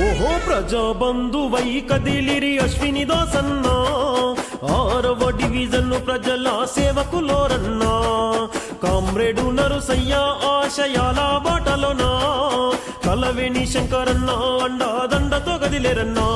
ఓహో ప్రజాబంధువై కదిలిరి అశ్విని దాసన్న, 6వ డివిజన్ ప్రజల సేవకులోరన్నా, కామ్రేడు నరుసయ్య ఆశయాల బాటలోనా, కలవేణి శంకరన్న అండాదండతో కదిలేరన్నా.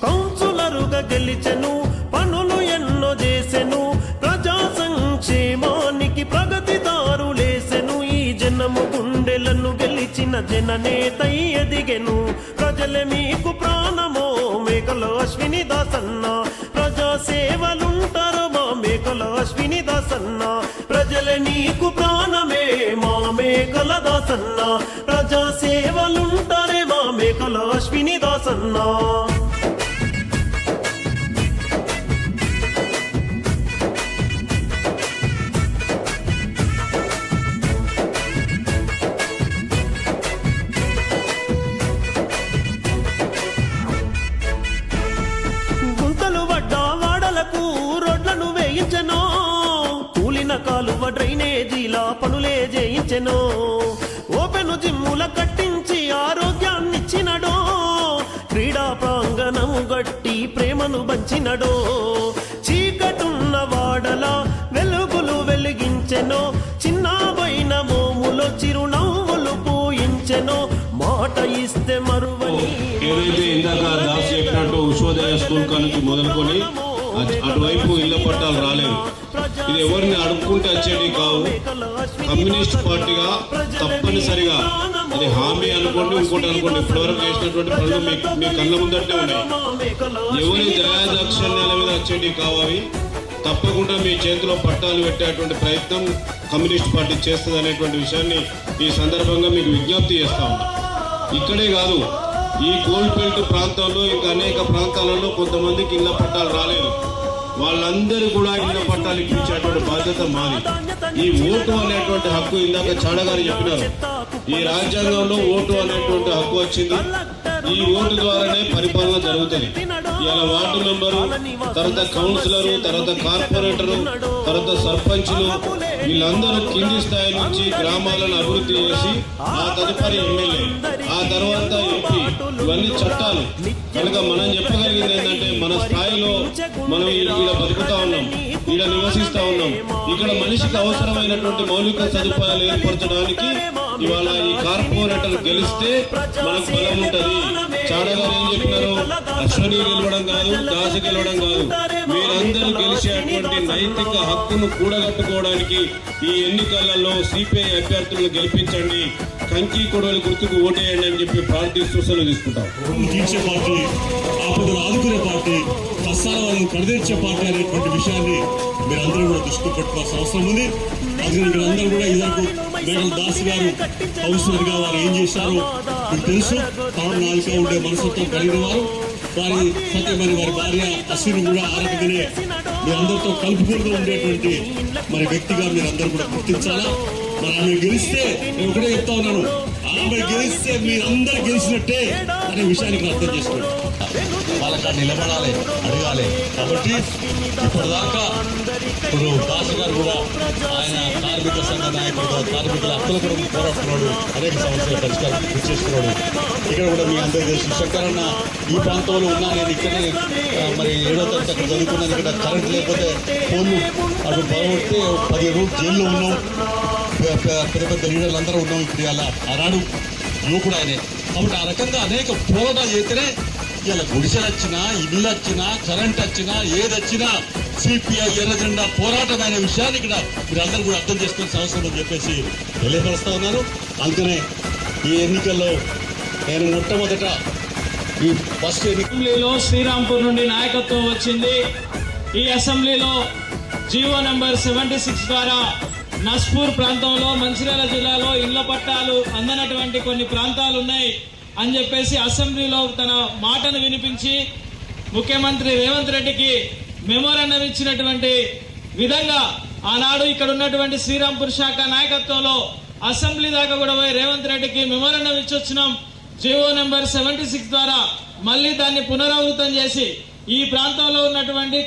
కౌన్సులరుగా గెలిచెను, పనులు ఎన్నో చేసెను, ప్రజా సంక్షేమానికి ప్రగతి దారులేసెను. ఈ జనము గుండెలను గెలిచిన జననేతై ఎదిగెను. ప్రజలే మీకు ప్రాణమో మేకల అశ్విని దాసన్న, ప్రజా సేవలుంటారు మా మేకల అశ్విని దాసన్న. ప్రజలే నీకు ప్రాణమే మా మేకల దాసన్న, ప్రజా సేవలుంటారే మా మేకల అశ్విని దాసన్న. కాలువ డ్రైనేజీలా పనులే చేయించెనో, ఓపెను జిమ్ముల కట్టించి ఆరోగ్యాన్నిచ్చినడో, క్రీడా ప్రాంగణము గట్టి ప్రేమను పంచినడో, చీకటున్న వాడల వెలుగులు వెలిగించెనో, చిన్నబైన మోములో చిరునవ్వులు పూయించెనో, మాట ఇస్తే మరువని. ఏదైతే ఇందాక దాస్ చెప్పినట్టు ఉషోదయ స్కూల్ నుంచి మొదలుకొని అటువైపు ఇళ్ల పట్టాలు రాలేదు. ఇది ఎవరిని అడుక్కుంటే వచ్చేది కావు. కమ్యూనిస్ట్ పార్టీగా తప్పనిసరిగా అది హామీ అనుకోండి, ఇంకోటి అనుకోండి, ఇప్పటివరకు చేసినటువంటి పనులు మీ కళ్ళ ముందటే ఉన్నాయి. ఎవరి దయాదాక్షిణ్యాల మీద వచ్చేవి కావు. అవి తప్పకుండా మీ చేతిలో పట్టాలు పెట్టేటువంటి ప్రయత్నం కమ్యూనిస్ట్ పార్టీ చేస్తుంది అనేటువంటి విషయాన్ని ఈ సందర్భంగా మీకు విజ్ఞప్తి చేస్తాం. ఇక్కడే కాదు, ఈ కోల్బెల్ట్ ప్రాంతంలో ఇంకా అనేక ప్రాంతాలలో కొంతమందికి ఇళ్ల పట్టాలు రాలేదు. వాళ్ళందరూ కూడా ఇళ్ల పట్టాలు ఇప్పించేటువంటి బాధ్యత మాది. ఈ ఓటు అనేటువంటి హక్కు ఇందాక చాడగారు చెప్పినారు. ఈ రాజ్యాంగంలో ఓటు అనేటువంటి హక్కు వచ్చింది. ఈ ఓటు ద్వారానే పరిపాలన జరుగుతుంది. ఇలా వార్డు మెంబరు, తర్వాత కౌన్సిలరు, తర్వాత కార్పొరేటరు, తర్వాత సర్పంచులు, వీళ్ళందరూ కింది స్థాయి నుంచి గ్రామాలను అభివృద్ధి చేసి ఆ తదుపరి ఎమ్మెల్యే, ఆ తర్వాత ఎంపీ, ఇవన్నీ చట్టాలు. కనుక మనం చెప్పగలిగింది ఏంటంటే మన స్థాయిలో మనం ఈడ బతుకుతా ఉన్నాం, ఈడ నివసిస్తా ఉన్నాం. ఇక్కడ మనిషికి అవసరమైనటువంటి మౌలిక సదుపాయాలు ఏర్పరచడానికి ఇవాళ ఈ కార్పొరేటర్ గెలిస్తే మనకు బలం ఉంటది. చాడగారు ఏం చెప్పినారు? అశ్వని గెలవడం కాదు, దాస గెలవడం కాదు, మీరందరూ గెలిచేటువంటి నైతిక హక్కును కూడగట్టుకోవడానికి ఈ ఎన్నికలలో సిపిఐ అభ్యర్థులను గెలిపించండి, కంకి కొడవలి గుర్తుకు ఓటేయండి అని చెప్పి ప్రార్థిస్తూ సెలవు తీసుకుంటాం. తీర్చే పార్టీ, ఆపదలు ఆదుకునే పార్టీ, కష్టాల వాళ్ళని కడదీర్చే పార్టీ అనేటువంటి విషయాన్ని మీరందరూ కూడా దృష్టి పెట్టుకోవాల్సిన అవసరం ఉంది. అందుకని ఇక్కడ అందరూ కూడా ఇదివరకు మేడం దాస్ గారు కౌన్సిలర్ గా వారు ఏం చేశారో మీకు తెలుసు. తాను నాలుక ఉండే మనసుతో కలిగిన వారు, వారి సత్యమని వారి భార్య అశ్విని కూడా ఆ రకంగానే మీరందరితో కలుపుకుంటూ ఉండేటువంటి మరి వ్యక్తిగా మీరందరూ కూడా గుర్తించాలా. మరి ఆమె గెలిస్తే నేను ఒకటే చెప్తా ఉన్నాను, ఆమె గెలిస్తే మీరందరూ గెలిచినట్టే అనే విషయానికి అర్థం చేసుకోండి. వాళ్ళకి నిలబడాలి, అడగాలి. కాబట్టి ఇప్పటిదాకా ఇప్పుడు దాస్ గారు కూడా ఆయన కార్మిక సంఘ నాయకుడుగా కార్మికుల హక్కుల కొరకు పోరాడుతున్నాడు, అనేక సమస్యల పరిష్కారం కృషి చేస్తున్నాడు. ఇక్కడ కూడా మీ అందరూ తెలుసు, శంకరన్న ఈ ప్రాంతంలో ఉన్నా, నేను ఇక్కడే మరి 7వ తరగతి అక్కడ చదువుకున్నాను. ఇక్కడ కరెంట్ లేకపోతే ఫోన్లు అటు పడగొడితే 10 రోజులు జైల్లో ఉన్నాం. పెద్ద పెద్ద లీడర్లు అందరూ ఉన్నాం. ఇప్పుడు ఇలా ఆనాడు యువకుడు ఆయనే. కాబట్టి ఆ రకంగా అనేక పోరాటాలు చేస్తేనే ఇలా గుడిసెలు వచ్చినా, ఇల్లు వచ్చినా, కరెంట్ వచ్చినా, ఏదొచ్చినా సిపిఐ ఎర్రజెండా పోరాటం అనే విషయాన్ని ఇక్కడ మీరందరూ కూడా అర్థం చేసుకోవాల్సిన అవసరం అని చెప్పేసి తెలియపరుస్తా ఉన్నాను. అందుకనే ఈ ఎన్నికల్లో నేను మొట్టమొదట ఈ ఫస్ట్ అసెంబ్లీలో శ్రీరాంపూర్ నుండి నాయకత్వం వచ్చింది. ఈ అసెంబ్లీలో జీవో నెంబర్ 76 ద్వారా నస్పూర్ ప్రాంతంలో మంచిర్యాల జిల్లాలో ఇళ్ల పట్టాలు అందనటువంటి కొన్ని ప్రాంతాలు ఉన్నాయి అని చెప్పేసి అసెంబ్లీలో తన మాటను వినిపించి ముఖ్యమంత్రి రేవంత్ రెడ్డికి మెమోరాండం ఇచ్చినటువంటి విధంగా ఆనాడు ఇక్కడ ఉన్నటువంటి శ్రీరాంపూర్ శాఖ నాయకత్వంలో అసెంబ్లీ దాకా కూడా పోయి రేవంత్ రెడ్డికి మెమోరాండం ఇచ్చొచ్చినాం. జీవో నెంబర్ 76 ద్వారా మళ్ళీ దాన్ని పునరావృతం చేసి ఈ ప్రాంతంలో ఉన్నటువంటి